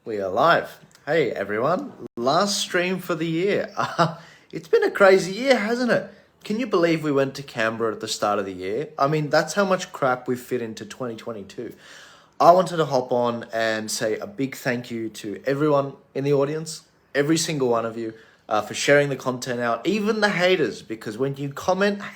We are live. Hey everyone, last stream for the year. It's been a crazy year, hasn't it? Can you believe we went to Canberra at the start of the year? I mean, that's how much crap we fit into 2022. I wanted to hop on and say a big thank you to everyone in the audience, every single one of you, for sharing the content out, even the haters, because when you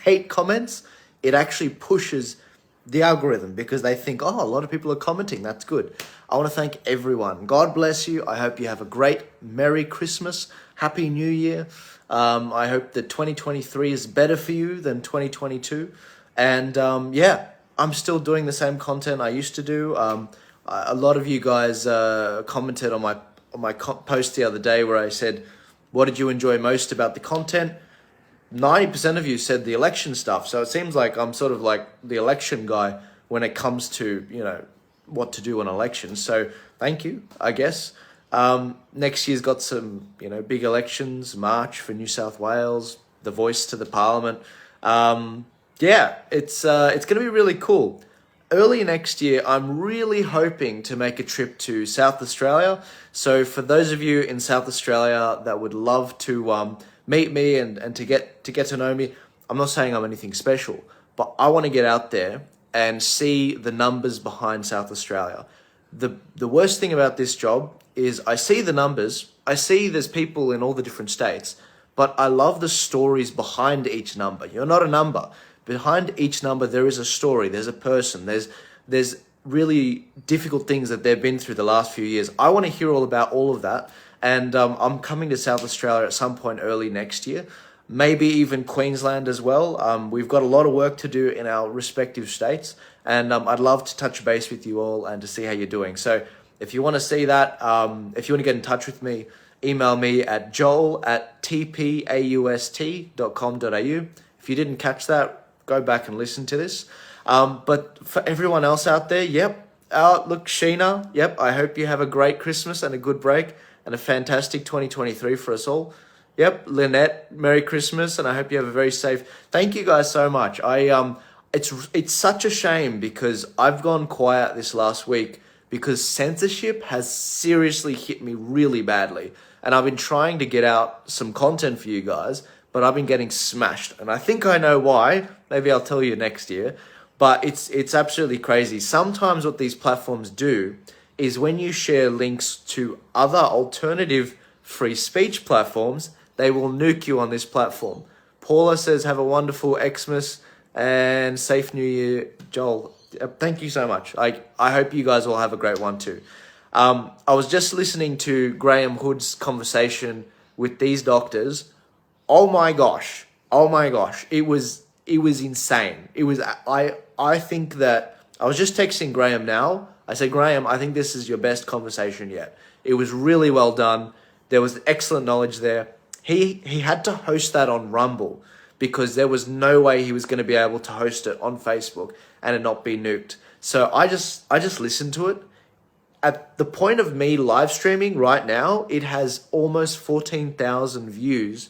hate comments, it actually pushes the algorithm because they think, oh, a lot of people are commenting. That's good. I want to thank everyone. God bless you. I hope you have a great Merry Christmas, Happy New Year. I hope that 2023 is better for you than 2022. And I'm still doing the same content I used to do. A lot of you guys commented on my post the other day where I said, what did you enjoy most about the content? 90% of you said the election stuff. So it seems like I'm sort of like the election guy when it comes to, what to do on elections. So thank you, I guess. Next year's got some, big elections, March for New South Wales, the voice to the parliament. It's going to be really cool. Early next year, I'm really hoping to make a trip to South Australia. So for those of you in South Australia that would love to meet me and to get to know me, I'm not saying I'm anything special, but I want to get out there and see the numbers behind South Australia. The worst thing about this job is I see the numbers, I see there's people in all the different states, but I love the stories behind each number. You're not a number. Behind each number, there is a story, there's a person, there's really difficult things that they've been through the last few years. I want to hear all about all of that. And I'm coming to South Australia at some point early next year, maybe even Queensland as well. We've got a lot of work to do in our respective states, and I'd love to touch base with you all and to see how you're doing. So if you want to see that, if you want to get in touch with me, email me at joel@tpaust.com.au. If you didn't catch that, go back and listen to this. But for everyone else out there, look, Sheena, I hope you have a great Christmas and a good break and a fantastic 2023 for us all. Lynette, Merry Christmas, and I hope you have a very safe. Thank you guys so much. It's such a shame because I've gone quiet this last week because censorship has seriously hit me really badly, and I've been trying to get out some content for you guys, but I've been getting smashed, and I think I know why. Maybe I'll tell you next year, but it's absolutely crazy. Sometimes what these platforms do is when you share links to other alternative free speech platforms, they will nuke you on this platform. Paula says, have a wonderful Xmas and safe New Year. Joel, thank you so much. I hope you guys all have a great one too. I was just listening to Graham Hood's conversation with these doctors. Oh my gosh. It was insane. I think that I was just texting Graham now. I said, Graham, I think this is your best conversation yet. It was really well done. There was excellent knowledge there. He had to host that on Rumble because there was no way he was going to be able to host it on Facebook and it not be nuked. So I just listened to it. At the point of me live streaming right now, it has almost 14,000 views,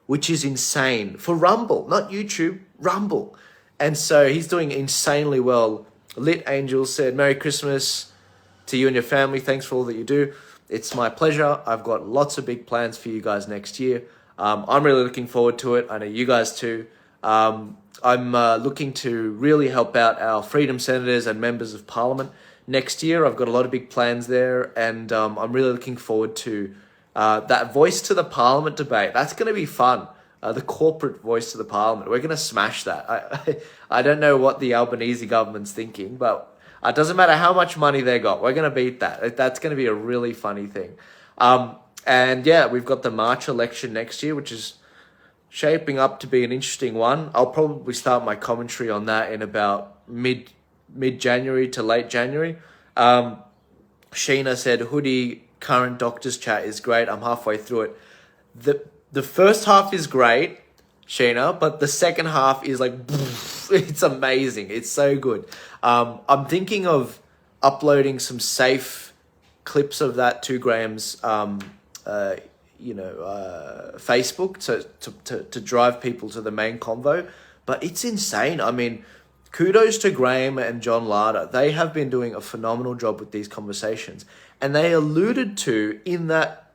which is insane for Rumble, not YouTube, Rumble. And so he's doing insanely well. Lit Angel said, Merry Christmas to you and your family. Thanks for all that you do. It's my pleasure. I've got lots of big plans for you guys next year. I'm really looking forward to it. I know you guys too. I'm looking to really help out our Freedom Senators and Members of Parliament next year. I've got a lot of big plans there, and I'm really looking forward to that Voice to the Parliament debate. That's going to be fun. The corporate Voice to the Parliament. We're going to smash that. I don't know what the Albanese government's thinking, but it doesn't matter how much money they got. We're going to beat that. That's going to be a really funny thing. We've got the March election next year, which is shaping up to be an interesting one. I'll probably start my commentary on that in about mid-January to late January. Sheena said, Hoodie, current doctor's chat is great. I'm halfway through it. The first half is great, Sheena, but the second half is like, it's amazing. It's so good. I'm thinking of uploading some safe clips of that to Graham's, Facebook to drive people to the main convo. But it's insane. I mean, kudos to Graham and John Larder. They have been doing a phenomenal job with these conversations. And they alluded to in that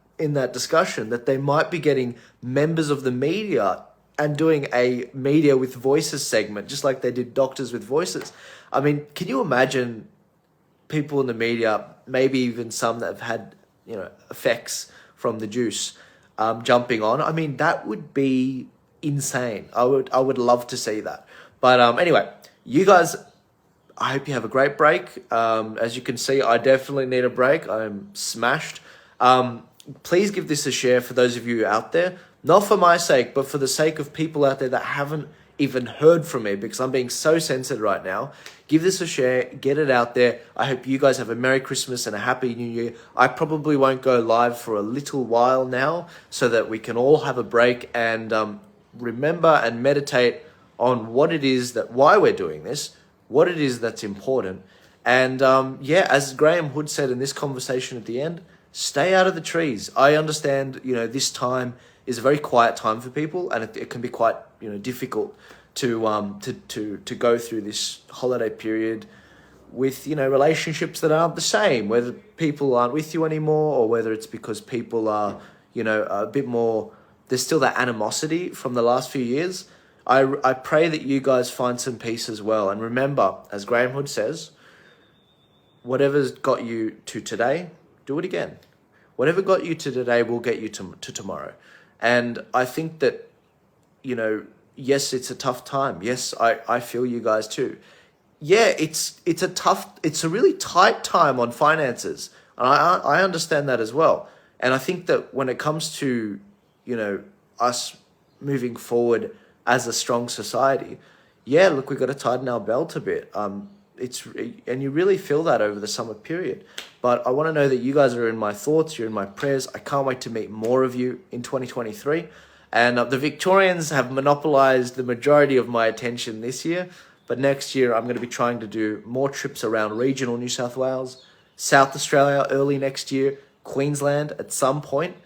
discussion that they might be getting members of the media and doing a media with voices segment, just like they did Doctors with Voices. I mean, can you imagine people in the media, maybe even some that have had, effects from the juice, jumping on? I mean, that would be insane. I would love to see that. But anyway, you guys, I hope you have a great break. As you can see, I definitely need a break. I'm smashed. Please give this a share for those of you out there. Not for my sake, but for the sake of people out there that haven't even heard from me, because I'm being so censored right now. Give this a share, get it out there. I hope you guys have a Merry Christmas and a Happy New Year. I probably won't go live for a little while now, so that we can all have a break and remember and meditate on what it is why we're doing this, what it is that's important. And as Graham Hood said in this conversation at the end, stay out of the trees. I understand, this time is a very quiet time for people, and it can be quite, difficult to go through this holiday period with, relationships that aren't the same, whether people aren't with you anymore, or whether it's because people are, a bit more, there's still that animosity from the last few years. I pray that you guys find some peace as well. And remember, as Graham Hood says, whatever's got you to today, do it again. Whatever got you to today will get you to tomorrow. And I think that, yes, it's a tough time. Yes, I feel you guys too. Yeah, it's a really tight time on finances. And I understand that as well. And I think that when it comes to, us moving forward as a strong society, we've got to tighten our belt a bit. And you really feel that over the summer period. But I want to know that you guys are in my thoughts, you're in my prayers. I can't wait to meet more of you in 2023. And the Victorians have monopolized the majority of my attention this year. But next year, I'm going to be trying to do more trips around regional New South Wales, South Australia early next year, Queensland at some point.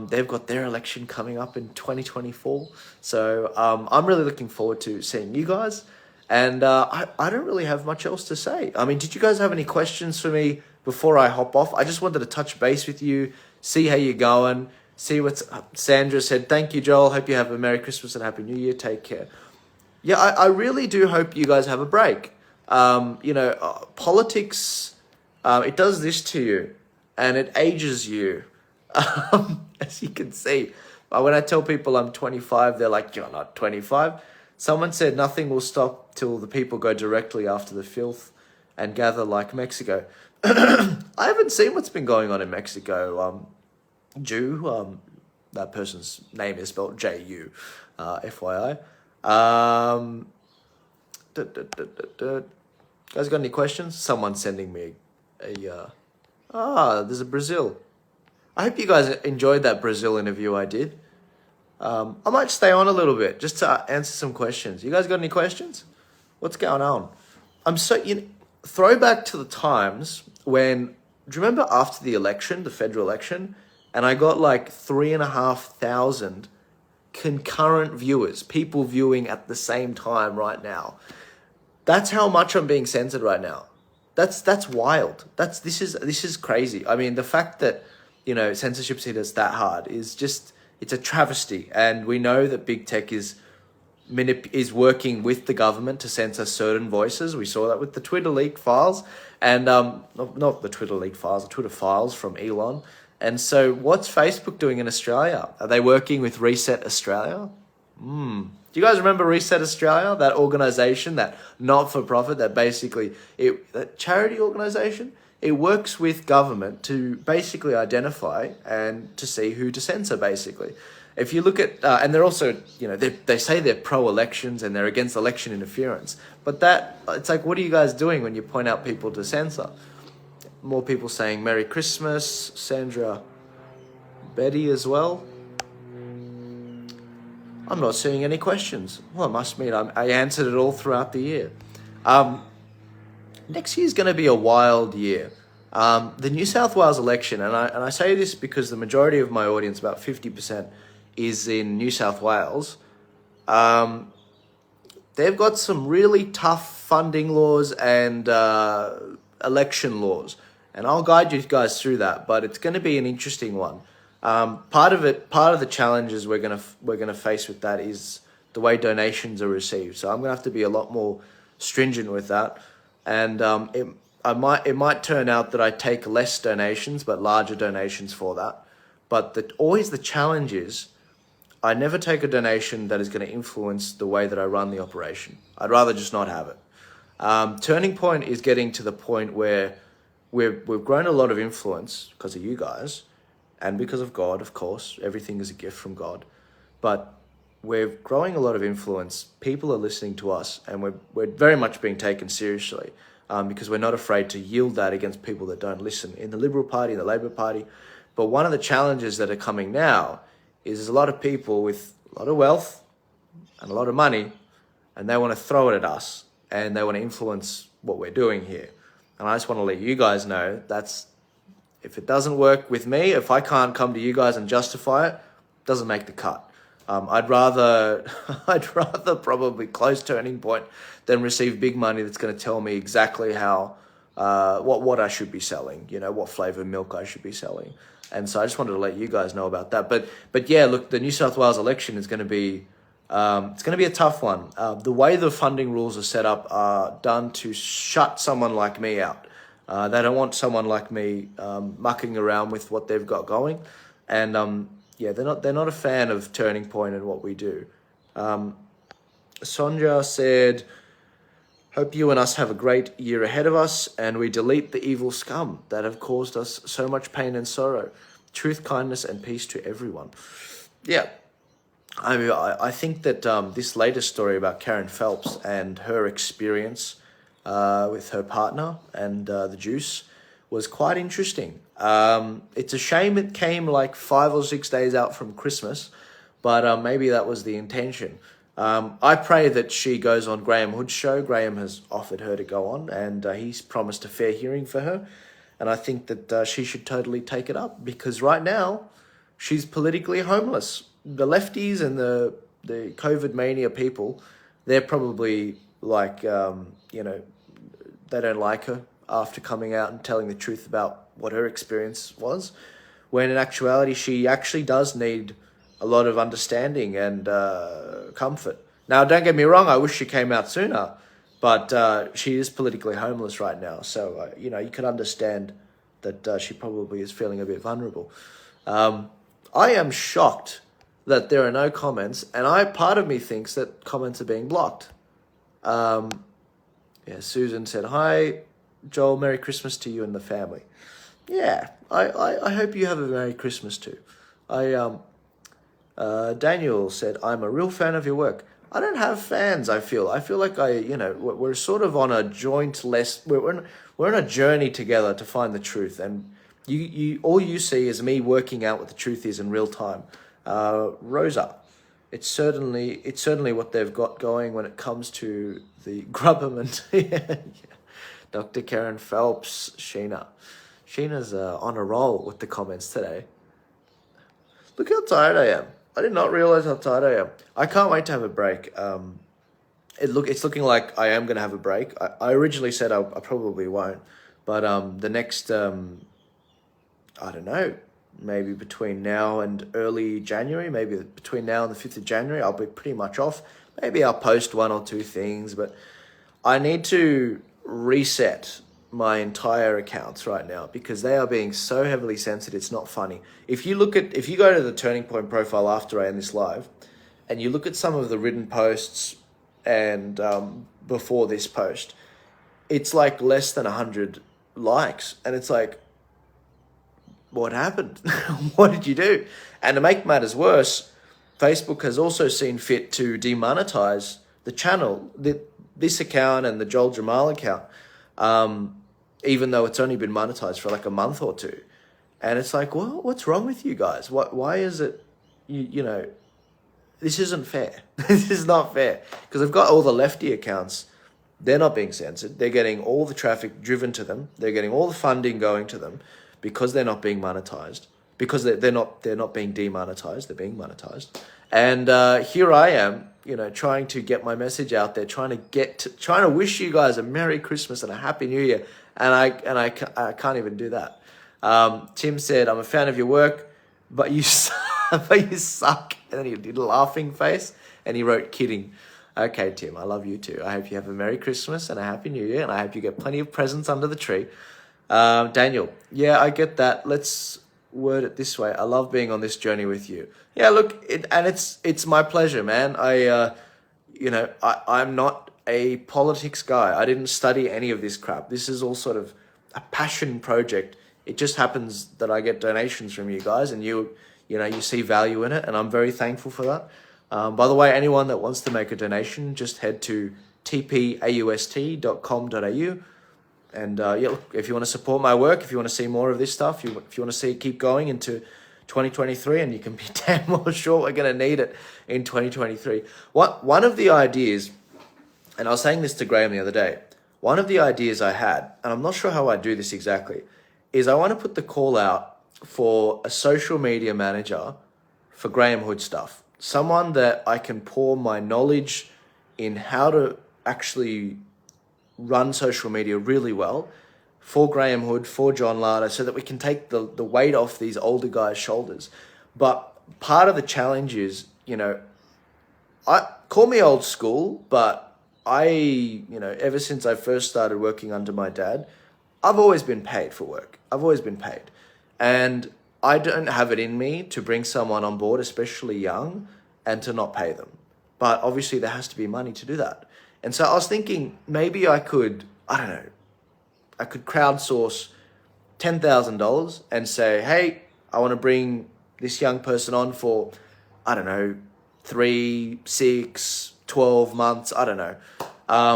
They've got their election coming up in 2024. So I'm really looking forward to seeing you guys. And I don't really have much else to say. I mean, did you guys have any questions for me before I hop off? I just wanted to touch base with you, see how you're going, see what Sandra said. Thank you, Joel. Hope you have a Merry Christmas and Happy New Year. Take care. Yeah, I really do hope you guys have a break. Politics, it does this to you, and it ages you. As you can see, when I tell people I'm 25, they're like, "You're not 25." Someone said nothing will stop till the people go directly after the filth and gather like Mexico. I haven't seen what's been going on in Mexico. Jew, that person's name is spelled J-U, FYI. Guys got any questions? Someone's sending me there's a Brazil. I hope you guys enjoyed that Brazil interview I did. I might stay on a little bit just to answer some questions. You guys got any questions? What's going on? Throwback to the times when, do you remember after the election, the federal election, and I got like 3,500 concurrent viewers, people viewing at the same time right now. That's how much I'm being censored right now. That's wild. This is crazy. I mean, the fact that, censorship's hit us that hard is just, it's a travesty. And we know that big tech is working with the government to censor certain voices. We saw that with the Twitter leak files, and not the Twitter leak files, the Twitter files from Elon. And so what's Facebook doing in Australia? Are they working with Reset Australia? Do you guys remember Reset Australia? That organisation, that not-for-profit, that charity organisation? It works with government to basically identify and to see who to censor, basically. If you look at, and they're also, they say they're pro-elections and they're against election interference. But it's like, what are you guys doing when you point out people to censor? More people saying Merry Christmas. Sandra, Betty as well. I'm not seeing any questions. Well, I must mean I answered it all throughout the year. Next year's going to be a wild year. The New South Wales election, and I say this because the majority of my audience, about 50%, is in New South Wales. they've got some really tough funding laws and election laws. And I'll guide you guys through that, but it's going to be an interesting one. Part of the challenges we're gonna face with that is the way donations are received. So I'm gonna have to be a lot more stringent with that, and it might turn out that I take less donations but larger donations for that. But always the challenge is I never take a donation that is going to influence the way that I run the operation. I'd rather just not have it. Turning Point is getting to the point where we've grown a lot of influence because of you guys and because of God, of course. Everything is a gift from God. But we're growing a lot of influence. People are listening to us, and we're very much being taken seriously because we're not afraid to yield that against people that don't listen in the Liberal Party, the Labor Party. But one of the challenges that are coming now is there's a lot of people with a lot of wealth and a lot of money, and they want to throw it at us, and they want to influence what we're doing here. And I just want to let you guys know if it doesn't work with me, if I can't come to you guys and justify it, it doesn't make the cut. I'd rather probably close Turning Point than receive big money that's going to tell me exactly how what I should be selling, what flavor milk I should be selling. And so I just wanted to let you guys know about that. But yeah, look, the New South Wales election is going to be it's going to be a tough one. The way the funding rules are set up are done to shut someone like me out. They don't want someone like me mucking around with what they've got going, and yeah, they're not a fan of Turning Point and what we do. Sonja said, "Hope you and us have a great year ahead of us, and we delete the evil scum that have caused us so much pain and sorrow. Truth, kindness, and peace to everyone." Yeah, I think that this latest story about Karen Phelps and her experience with her partner and the juice was quite interesting. It's a shame it came like 5 or 6 days out from Christmas, but maybe that was the intention. I pray that she goes on Graham Hood's show. Graham has offered her to go on, and he's promised a fair hearing for her. And I think that she should totally take it up, because right now she's politically homeless. The lefties and the COVID mania people, they're probably like, they don't like her after coming out and telling the truth about what her experience was, when in actuality she actually does need a lot of understanding and comfort. Now, don't get me wrong, I wish she came out sooner, but she is politically homeless right now, so you can understand that she probably is feeling a bit vulnerable. I am shocked that there are no comments, and part of me thinks that comments are being blocked. Yeah, Susan said, "Hi, Joel, Merry Christmas to you and the family." Yeah, I hope you have a Merry Christmas too. Daniel said, "I'm a real fan of your work." I don't have fans, I feel like we're sort of on a we're on a journey together to find the truth, and you all you see is me working out what the truth is in real time. Rosa, it's certainly what they've got going when it comes to the government. Yeah. Dr. Karen Phelps, Sheena's on a roll with the comments today. Look how tired I am. I did not realize how tired I am. I can't wait to have a break. It's looking like I am going to have a break. I originally said I probably won't, but the next, I don't know, maybe between now and early January, maybe between now and the 5th of January, I'll be pretty much off. Maybe I'll post 1 or 2 things, but I need to reset my entire accounts right now because they are being so heavily censored. It's not funny. If you go to the Turning Point profile after I end this live, and you look at some of the written posts and before this post, it's like less than 100 likes, and it's like, what happened? What did you do? And to make matters worse, Facebook has also seen fit to demonetize the channel, this account and the Joel Jamal account, even though it's only been monetized for like a month or 2. And it's like, well, what's wrong with you guys? Why is it, this isn't fair. This is not fair. Because I've got all the lefty accounts. They're not being censored. They're getting all the traffic driven to them. They're getting all the funding going to them because they're not being monetized. Because they're not being demonetized. They're being monetized. And here I am, trying to get my message out there, trying to wish you guys a Merry Christmas and a Happy New Year, and I can't even do that. Tim said, "I'm a fan of your work, but you but you suck," and then he did a laughing face, and he wrote, "Kidding." Okay, Tim, I love you too. I hope you have a Merry Christmas and a Happy New Year, and I hope you get plenty of presents under the tree. Daniel, yeah, I get that. Let's word it this way. I love being on this journey with you. Yeah, look, it's my pleasure, man. I'm not a politics guy. I didn't study any of this crap. This is all sort of a passion project. It just happens that I get donations from you guys, and you see value in it, and I'm very thankful for that. By the way, anyone that wants to make a donation, just head to tpaust.com.au. And look, if you want to support my work, if you want to see more of this stuff, if you want to see it keep going into 2023, and you can be damn well sure we're going to need it in 2023. One of the ideas, and I was saying this to Graham the other day, one of the ideas I had, and I'm not sure how I do this exactly, is I want to put the call out for a social media manager for Graham Hood stuff. Someone that I can pour my knowledge in how to actually run social media really well for Graham Hood, for John Lada, so that we can take the weight off these older guys' shoulders. But part of the challenge is, I call me old school, but ever since I first started working under my dad, I've always been paid for work. I've always been paid. And I don't have it in me to bring someone on board, especially young, and to not pay them. But obviously there has to be money to do that. And so I was thinking maybe I could crowdsource $10,000 and say, hey, I want to bring this young person on for, 3, 6, 12 months, I don't know. I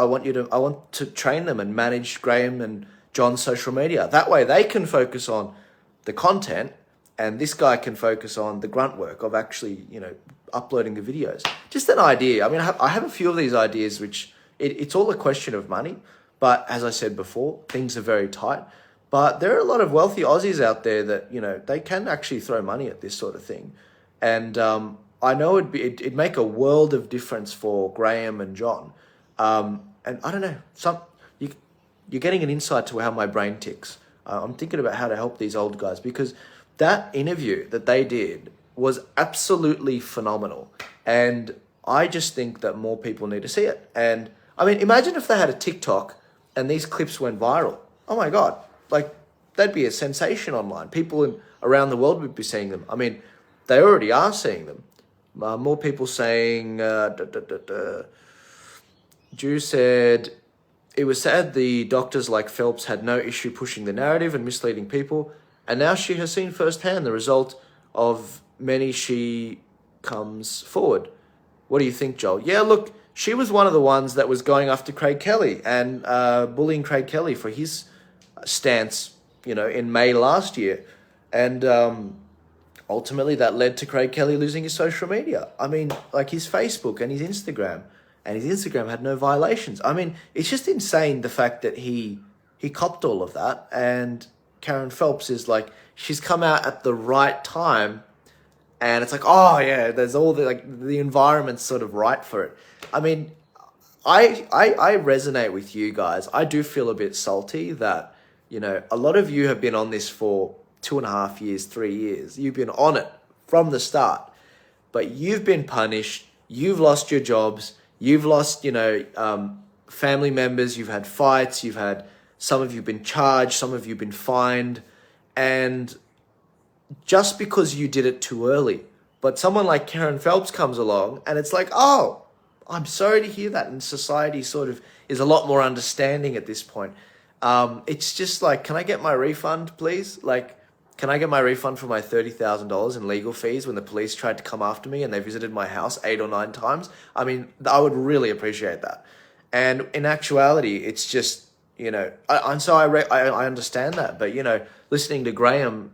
want to train them and manage Graham and John's social media. That way they can focus on the content, and this guy can focus on the grunt work of actually, uploading the videos. Just an idea. I mean, I have a few of these ideas, which it's all a question of money. But as I said before, things are very tight. But there are a lot of wealthy Aussies out there that, they can actually throw money at this sort of thing. And I know it'd make a world of difference for Graham and John. And I don't know, you're getting an insight to how my brain ticks. I'm thinking about how to help these old guys, because that interview that they did was absolutely phenomenal. And I just think that more people need to see it. And I mean, imagine if they had a TikTok and these clips went viral. Oh my God, that'd be a sensation online. People around the world would be seeing them. I mean, they already are seeing them. More people saying, Drew said, it was sad the doctors like Phelps had no issue pushing the narrative and misleading people. And now she has seen firsthand the result of many she comes forward. What do you think, Joel? Yeah, look, she was one of the ones that was going after Craig Kelly and bullying Craig Kelly for his stance, in May last year. And ultimately that led to Craig Kelly losing his social media. I mean, his Facebook and his Instagram. And his Instagram had no violations. I mean, it's just insane the fact that he copped all of that. And Karen Phelps is she's come out at the right time. And it's oh yeah, there's all the environment's sort of right for it. I mean, I resonate with you guys. I do feel a bit salty that, a lot of you have been on this for 2.5 years, 3 years. You've been on it from the start, but you've been punished. You've lost your jobs. You've lost, family members. You've had fights. Some of you've been charged. Some of you've been fined. And just because you did it too early. But someone like Karen Phelps comes along and it's oh, I'm sorry to hear that. And society sort of is a lot more understanding at this point. It's just can I get my refund, please? Can I get my refund for my $30,000 in legal fees when the police tried to come after me and they visited my house 8 or 9 times? I mean, I would really appreciate that. And in actuality, it's just, I understand that. But, listening to Graham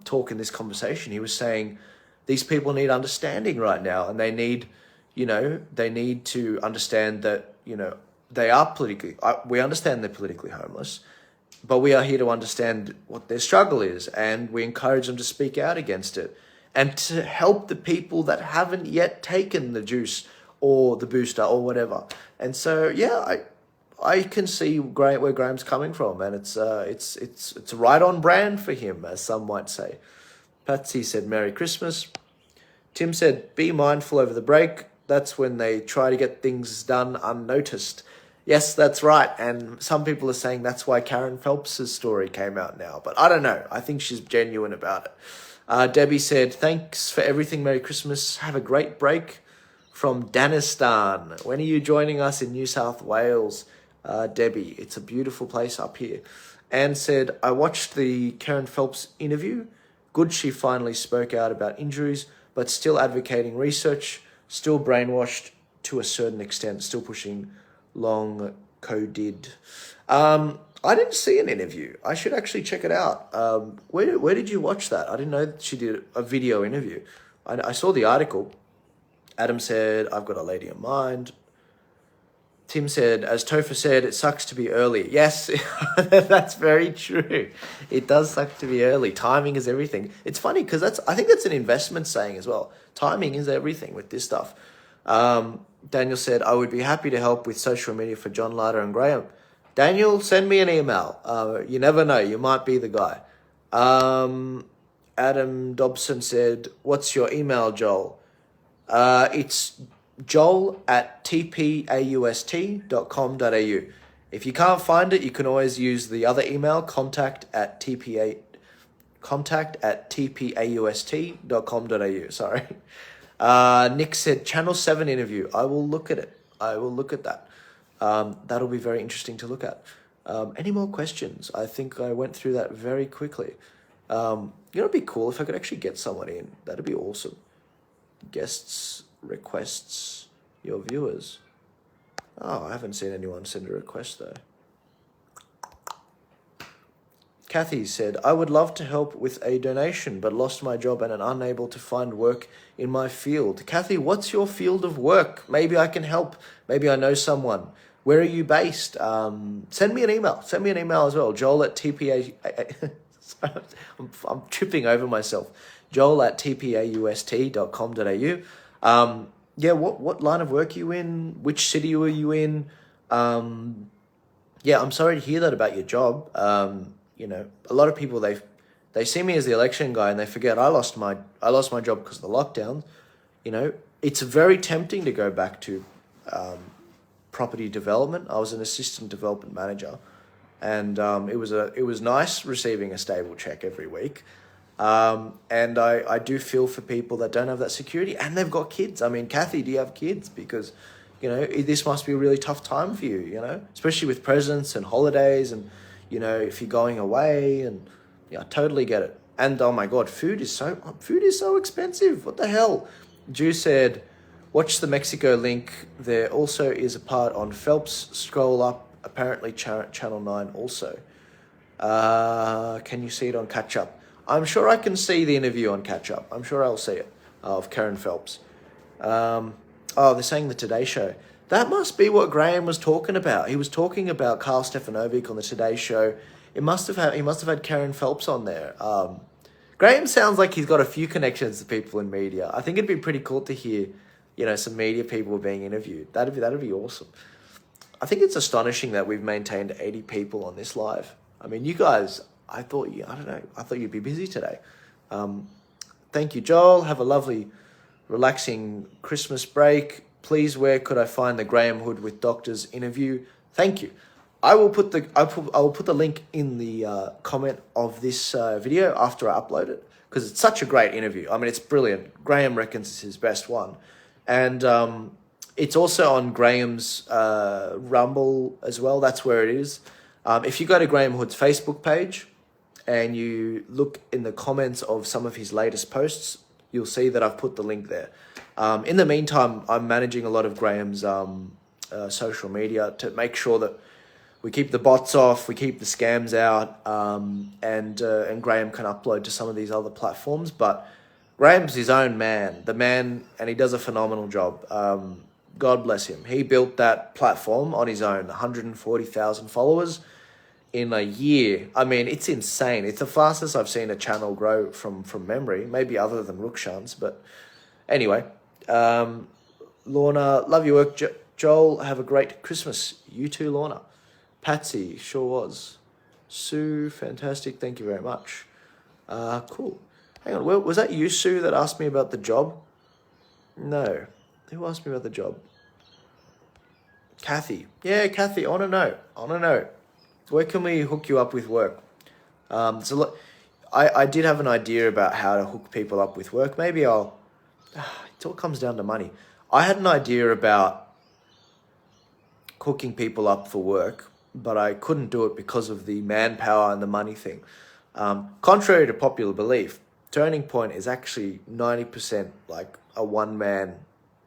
talk in this conversation, he was saying these people need understanding right now, and they need to understand that, they are we understand they're politically homeless, but we are here to understand what their struggle is, and we encourage them to speak out against it. and to help the people that haven't yet taken the juice or the booster or whatever. And so, yeah, I can see where Graham's coming from, and it's right on brand for him, as some might say. Patsy said, Merry Christmas. Tim said, be mindful over the break. That's when they try to get things done unnoticed. Yes, that's right. And some people are saying that's why Karen Phelps' story came out now. But I don't know. I think she's genuine about it. Debbie said, thanks for everything. Merry Christmas. Have a great break from Danistan. When are you joining us in New South Wales, Debbie? It's a beautiful place up here. Anne said, I watched the Karen Phelps interview. Good she finally spoke out about injuries, but still advocating research, still brainwashed to a certain extent, still pushing long coded. I didn't see an interview. I should actually check it out. Where did you watch that? I didn't know that she did a video interview. I saw the article. Adam said, I've got a lady in mind. Tim said, as Topher said, it sucks to be early. Yes, that's very true. It does suck to be early. Timing is everything. It's funny because I think that's an investment saying as well. Timing is everything with this stuff. Daniel said, I would be happy to help with social media for John Leiter and Graham. Daniel, send me an email. You never know. You might be the guy. Adam Dobson said, what's your email, Joel? It's joel@tpaust.com.au. If you can't find it, you can always use the other email, contact@tpaust.com.au. Sorry. Nick said, Channel 7 interview. I will look at it. I will look at that. That'll be very interesting to look at. Any more questions? I think I went through that very quickly. It'd be cool if I could actually get someone in. That'd be awesome. Guests, requests, your viewers. Oh, I haven't seen anyone send a request though. Kathy said, I would love to help with a donation, but lost my job and am unable to find work in my field. Kathy, what's your field of work? Maybe I can help. Maybe I know someone. Where are you based? Send me an email. Send me an email as well. Joel@tpa... I'm tripping over myself. Joel@tpaust.com.au. Yeah, what line of work are you in? Which city were you in? Yeah, I'm sorry to hear that about your job. A lot of people, they see me as the election guy and they forget I lost my job because of the lockdown. It's very tempting to go back to property development. I was an assistant development manager, and it was nice receiving a stable check every week. And I do feel for people that don't have that security and they've got kids. I mean, Kathy, do you have kids? Because, this must be a really tough time for you, especially with presents and holidays and, if you're going away, and I totally get it. And oh my God, food is so expensive. What the hell? Jew said, watch the Mexico link. There also is a part on Phelps. Scroll up, apparently Channel 9 also. Can you see it on Catch Up? I'm sure I can see the interview on Catch Up. I'm sure I'll see it, of Karen Phelps. They're saying the Today Show. That must be what Graham was talking about. He was talking about Carl Stefanovic on the Today Show. He must have had Karen Phelps on there. Graham sounds like he's got a few connections to people in media. I think it'd be pretty cool to hear, some media people being interviewed. That'd be awesome. I think it's astonishing that we've maintained 80 people on this live. I mean, you guys, I thought you'd be busy today. Thank you, Joel. Have a lovely, relaxing Christmas break. Please, where could I find the Graham Hood with Doctors interview? Thank you. I will put the link in the comment of this video after I upload it, because it's such a great interview. I mean, it's brilliant. Graham reckons it's his best one, and it's also on Graham's Rumble as well. That's where it is. If you go to Graham Hood's Facebook page and you look in the comments of some of his latest posts, you'll see that I've put the link there. In the meantime, I'm managing a lot of Graham's social media to make sure that we keep the bots off, we keep the scams out, and Graham can upload to some of these other platforms. But Graham's his own man, and he does a phenomenal job. God bless him. He built that platform on his own, 140,000 followers. in a year. I mean, it's insane. It's the fastest I've seen a channel grow from memory, maybe other than Rukshan's. But anyway, Lorna, love your work. Joel, have a great Christmas. You too, Lorna. Patsy, sure was. Sue, fantastic. Thank you very much. Cool. Hang on, was that you, Sue, that asked me about the job? No. Who asked me about the job? Kathy. Yeah, Kathy, I want to know. Where can we hook you up with work? So I did have an idea about how to hook people up with work. Maybe it all comes down to money. I had an idea about hooking people up for work, but I couldn't do it because of the manpower and the money thing. Contrary to popular belief, Turning Point is actually 90% like a one-man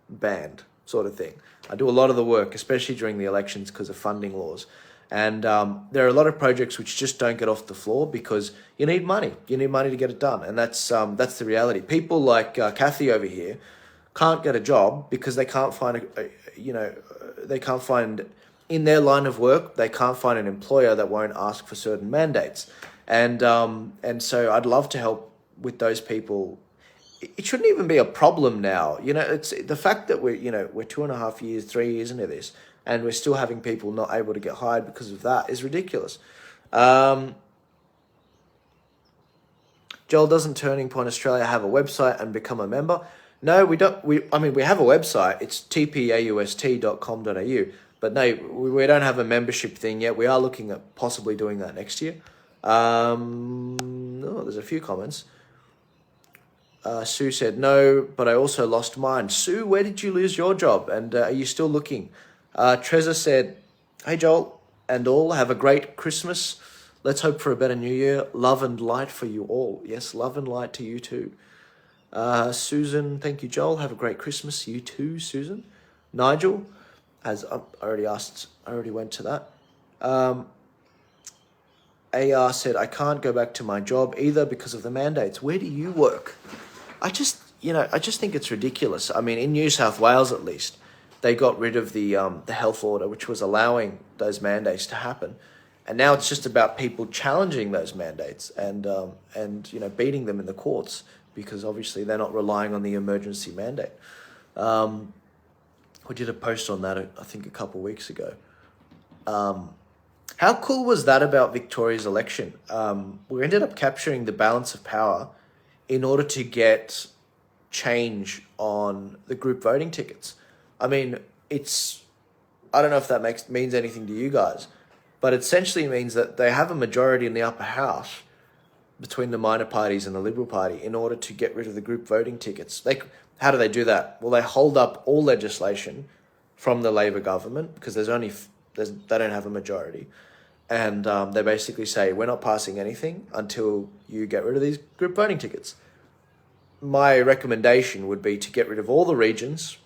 band sort of thing. I do a lot of the work, especially during the elections because of funding laws. And there are a lot of projects which just don't get off the floor because you need money. You need money to get it done. And that's the reality. People like Kathy over here can't get a job because they can't find, they can't find, in their line of work, they can't find an employer that won't ask for certain mandates. And so I'd love to help with those people. It shouldn't even be a problem now. It's the fact that we're 2.5 years, 3 years into this, and we're still having people not able to get hired because of that is ridiculous. Joel, doesn't Turning Point Australia have a website and become a member? No, we don't. We have a website. It's tpaust.com.au. But no, we don't have a membership thing yet. We are looking at possibly doing that next year. There's a few comments. Sue said, no, but I also lost mine. Sue, where did you lose your job? And are you still looking? Trezor said, hey, Joel and all, have a great Christmas. Let's hope for a better new year. Love and light for you all. Yes, love and light to you too. Susan, thank you, Joel. Have a great Christmas. You too, Susan. Nigel, as I already went to that. AR said, I can't go back to my job either because of the mandates. Where do you work? I just think it's ridiculous. I mean, in New South Wales, at least, they got rid of the health order, which was allowing those mandates to happen. And now it's just about people challenging those mandates and beating them in the courts because obviously they're not relying on the emergency mandate. We did a post on that, I think, a couple of weeks ago. How cool was that about Victoria's election? We ended up capturing the balance of power in order to get change on the group voting tickets. I mean, I don't know if that means anything to you guys, but it essentially means that they have a majority in the upper house between the minor parties and the Liberal Party in order to get rid of the group voting tickets. How do they do that? Well, they hold up all legislation from the Labor government because they don't have a majority. And they basically say, we're not passing anything until you get rid of these group voting tickets. My recommendation would be to get rid of all the regions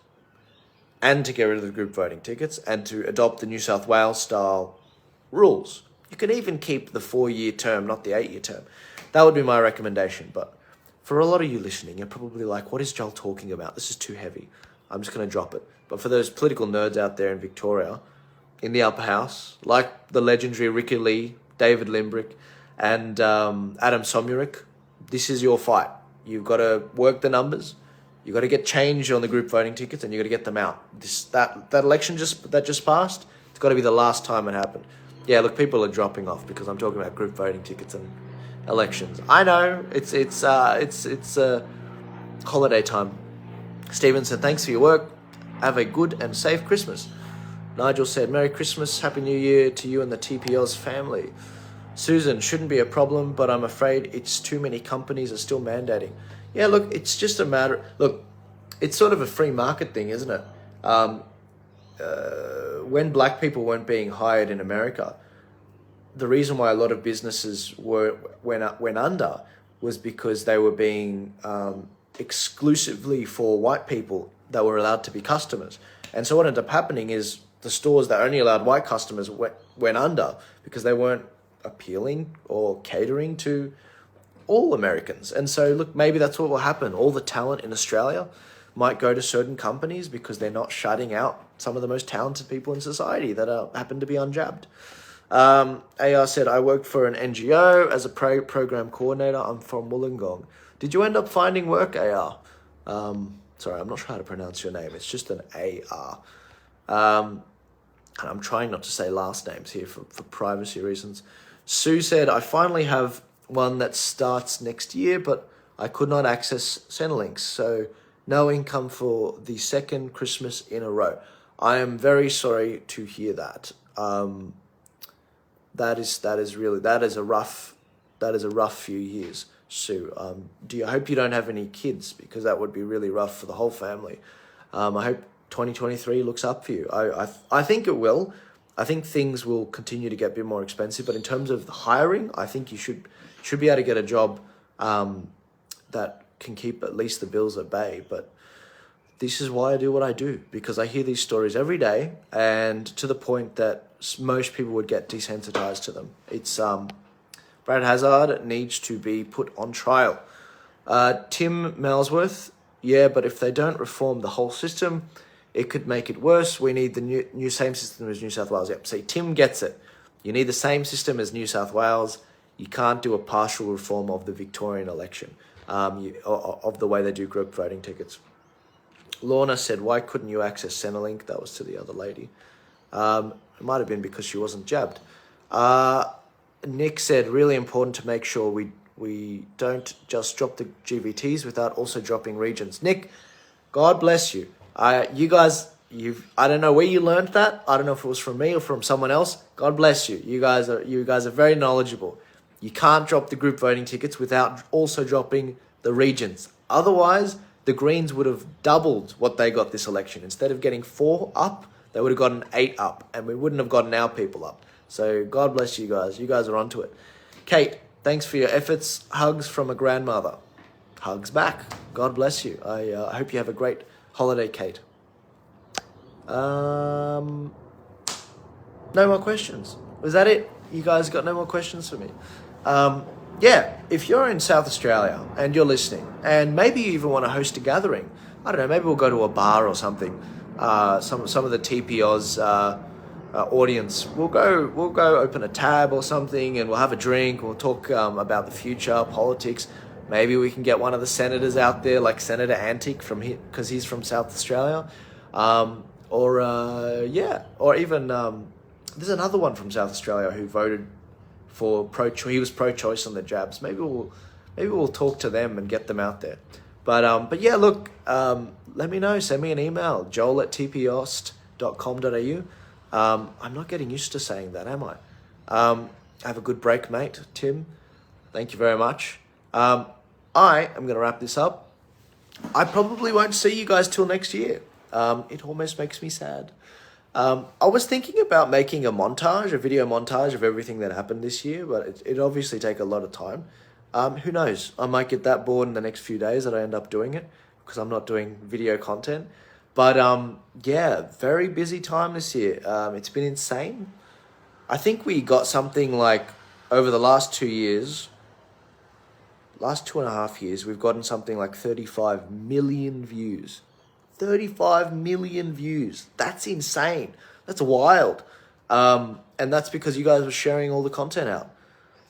and to get rid of the group voting tickets and to adopt the New South Wales style rules. You can even keep the 4-year term, not the 8-year term. That would be my recommendation. But for a lot of you listening, you're probably like, what is Joel talking about? This is too heavy. I'm just going to drop it. But for those political nerds out there in Victoria, in the upper house, like the legendary Ricky Lee, David Limbrick, and Adam Somyurek, this is your fight. You've got to work the numbers. You've got to get change on the group voting tickets, and you've got to get them out. That election that just passed, it's got to be the last time it happened. Yeah, look, people are dropping off because I'm talking about group voting tickets and elections. I know it's holiday time. Stevenson, thanks for your work. Have a good and safe Christmas. Nigel said, Merry Christmas, Happy New Year to you and the TPO's family. Susan, shouldn't be a problem, but I'm afraid it's too many companies are still mandating. Yeah, look, it's just a matter... Look, it's sort of a free market thing, isn't it? When black people weren't being hired in America, the reason why a lot of businesses went under was because they were being exclusively for white people that were allowed to be customers. And so what ended up happening is the stores that only allowed white customers went under because they weren't appealing or catering to all Americans. And so, look, maybe that's what will happen. All the talent in Australia might go to certain companies because they're not shutting out some of the most talented people in society that happen to be unjabbed. AR said, I worked for an NGO as a program coordinator. I'm from Wollongong. Did you end up finding work, AR? Sorry, I'm not sure how to pronounce your name. It's just an AR. And I'm trying not to say last names here for privacy reasons. Sue said, I finally have one that starts next year, but I could not access Centrelink, so no income for the second Christmas in a row. I am very sorry to hear that. That is a rough few years, Sue. I hope you don't have any kids, because that would be really rough for the whole family. I hope 2023 looks up for you. I think it will. I think things will continue to get a bit more expensive, but in terms of the hiring, I think you should be able to get a job that can keep at least the bills at bay. But this is why I do what I do, because I hear these stories every day, and to the point that most people would get desensitized to them. It's Brad Hazard needs to be put on trial. Tim Malesworth, yeah, but if they don't reform the whole system, it could make it worse. We need the new same system as New South Wales. Yep, see, Tim gets it. You need the same system as New South Wales. You can't do a partial reform of the Victorian election, of the way they do group voting tickets. Lorna said, why couldn't you access Centrelink? That was to the other lady. It might have been because she wasn't jabbed. Nick said, really important to make sure we don't just drop the GVTs without also dropping regions. Nick, God bless you. You guys, I don't know where you learned that. I don't know if it was from me or from someone else. God bless you. You guys are very knowledgeable. You can't drop the group voting tickets without also dropping the regions. Otherwise, the Greens would have doubled what they got this election. Instead of getting 4 up, they would have gotten 8 up, and we wouldn't have gotten our people up. So God bless you guys. You guys are onto it. Kate, thanks for your efforts. Hugs from a grandmother. Hugs back. God bless you. I hope you have a great holiday, Kate. No more questions. Was that it? You guys got no more questions for me? Yeah, if you're in South Australia and you're listening, and maybe you even want to host a gathering, I don't know, maybe we'll go to a bar or something. Some of the TP Oz audience, we'll go open a tab or something, and we'll have a drink. We'll talk about the future, politics. Maybe we can get one of the senators out there, like Senator Antic from here, because he's from South Australia, or even there's another one from South Australia who voted for he was pro-choice on the jabs. Maybe we'll talk to them and get them out there. But yeah, look, let me know. Send me an email, joel@tpost.com.au. I'm not getting used to saying that, am I? Have a good break, mate, Tim. Thank you very much. I am going to wrap this up. I probably won't see you guys till next year. It almost makes me sad. I was thinking about making a video montage of everything that happened this year, but it obviously take a lot of time. Who knows? I might get that bored in the next few days that I end up doing it, because I'm not doing video content. But yeah, very busy time this year. It's been insane. I think we got something like, over the last 2 years, last 2.5 years, we've gotten something like 35 million views. 35 million views. That's insane. That's wild. And that's because you guys were sharing all the content out.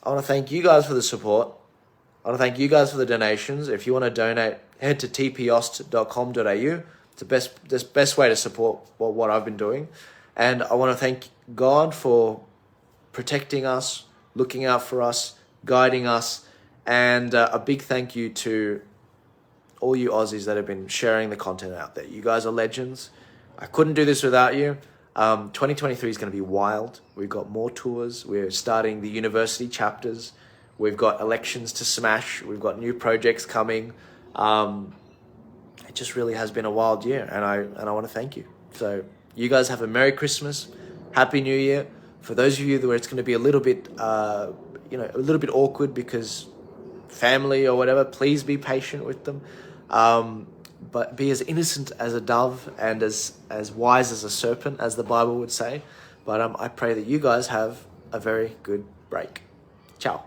I want to thank you guys for the support. I want to thank you guys for the donations. If you want to donate, head to tpost.com.au. It's the best way to support what I've been doing. And I want to thank God for protecting us, looking out for us, guiding us, and a big thank you to all you Aussies that have been sharing the content out there. You guys are legends. I couldn't do this without you. 2023 is going to be wild. We've got more tours. We're starting the university chapters. We've got elections to smash. We've got new projects coming. It just really has been a wild year, and I want to thank you. So you guys have a Merry Christmas, Happy New Year. For those of you where it's going to be a little bit, a little bit awkward because family or whatever, please be patient with them. But be as innocent as a dove and as wise as a serpent, as the Bible would say. But I pray that you guys have a very good break. Ciao.